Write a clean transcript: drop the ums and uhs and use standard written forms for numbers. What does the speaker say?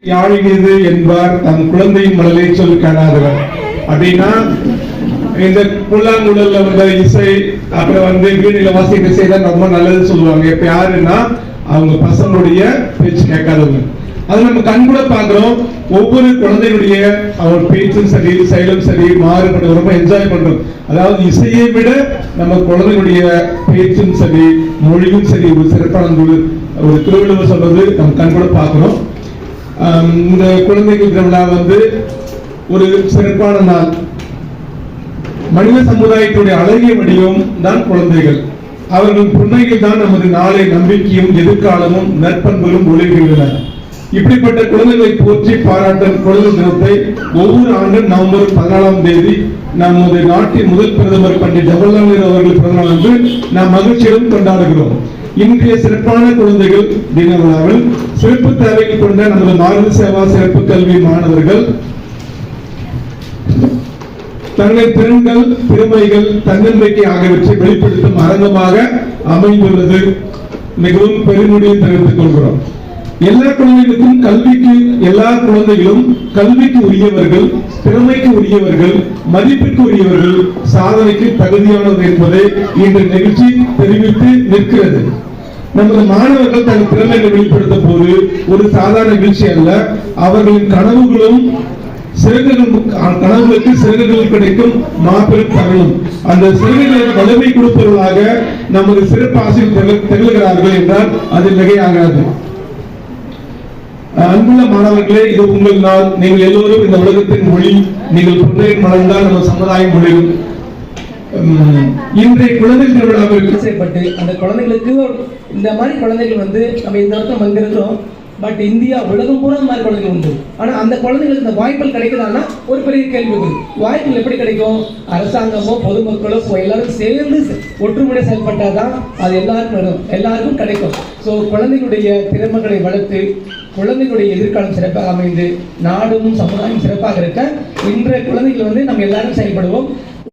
யாழினிது என்பார் தம் குழந்தையின் மழலை சொல் காணாதவர். அப்படின்னா இந்த புல்லாங்குழல்ல வந்த இசை, அப்புறம் வீணில வாசிக்கிற இசை தான் ரொம்ப நல்லது சொல்லுவாங்க. இப்ப யாருன்னா அவங்க பசங்களுடைய பேச்சு கேட்காதவங்க. அது நம்ம கண்கூட பாக்குறோம். ஒவ்வொரு குழந்தைகளுடைய அவர் பேச்சும் சரி, செயலும் சரி மாறுபட்டு ரொம்ப என்ஜாய் பண்றோம். அதாவது இசையை விட நம்ம குழந்தைகளுடைய பேச்சும் சரி, மொழியும் சரி ஒரு சிறப்பான ஒரு திருவள்ளுவர் சொல்றது நம்ம கண்கூட பாக்குறோம். இந்த குழந்தைகள் திருவிழா ஒரு சிறப்பான நாள். மனித சமுதாயத்துடைய அழகிய வடிவம் தான் குழந்தைகள். அவர்கள் புன்னகையில் தான் நமது நாளை நம்பிக்கையும் எதிர்காலமும் நற்பண்புகளும் ஒளிர்கின்றன. இப்படிப்பட்ட குழந்தைகளை போற்றி பாராட்டும் குழந்தை தினத்தை ஒவ்வொரு ஆண்டும் நவம்பர் 14ஆம் தேதி நமது நாட்டின் முதல் பிரதமர் பண்டிட் ஜவஹர்லால் நேரு அவர்கள் பிறந்தநாள் அன்று நாம் மகிழ்ச்சியுடன் கொண்டாடுகிறோம். இன்றைய சிறப்பான குழந்தைகள் தின விழாவில் சிறப்பு தேவைகள் கொண்ட நமது மாநில சேவா சிறப்பு கல்வி மாணவர்கள் தங்கள் திறன்கள், திறமைகள், தன்னம்பிக்கை ஆகியவற்றை வெளிப்படுத்தும் அரங்கமாக அமைந்துள்ளது. மிகவும் பெருமையுடன் தெரிவித்துக் கொள்கிறோம். எல்லா குழந்தைகளும் கல்விக்கு உரியவர்கள், திறமைக்கு உரியவர்கள், மதிப்பிற்கு உரியவர்கள், சாதனைக்கு தகுதியானது என்பதை இன்று நிகழ்ச்சி தெரிவித்து நிற்கிறது. நமது மாணவர்கள் தங்கள் திறமைகளை வெளிப்படுத்த போது ஒரு சாதாரண நிகழ்ச்சி அல்ல. அவர்களின் கனவுகளுக்கு சிறகுகள் கிடைக்கும் மாபெரும் தருணம். அந்த சிறகுகளுக்கு வலிமை கொடுப்பவர்களாக நமது சிறப்பு ஆசிரியர் திகழ்கிறார்கள் என்றால் அது மிகையாகாது. அன்புள்ள மாணவர்களே, இது உங்கள் நாள். நீங்கள் எல்லோரும் இந்த உலகத்தின் மொழி. நீங்கள் புன்னகை மலர்ந்தால் நம்ம சமுதாயம் மொழியும். இன்றைய குழந்தை திருவிழாவிற்கு செய்யப்பட்டு அந்த குழந்தைகளுக்கு இந்த மாதிரி குழந்தைகள் நம்ம இந்த இடத்துல வந்திருக்கிறோம். பட் இந்தியா உலகம் பூரா இந்த மாதிரி குழந்தைகள் உண்டு. ஆனா அந்த குழந்தைகளுக்கு இந்த வாய்ப்புகள் கிடைக்குதான்னா ஒரு பெரிய கேள்வி. வாய்ப்புகள் எப்படி கிடைக்கும்? அரசாங்கமோ பொதுமக்களோ எல்லாரும் சேர்ந்து ஒற்றுமுறை செயல்பட்டாதான் அது எல்லாருக்கும் கிடைக்கும். ஸோ குழந்தைகளுடைய திறமைகளை வளர்த்து குழந்தைகளுடைய எதிர்காலம் சிறப்பாக அமைந்து நாடும் சமுதாயம் சிறப்பாக இருக்க இன்றைய குழந்தைகள் நம்ம எல்லாரும் செயல்படுவோம்.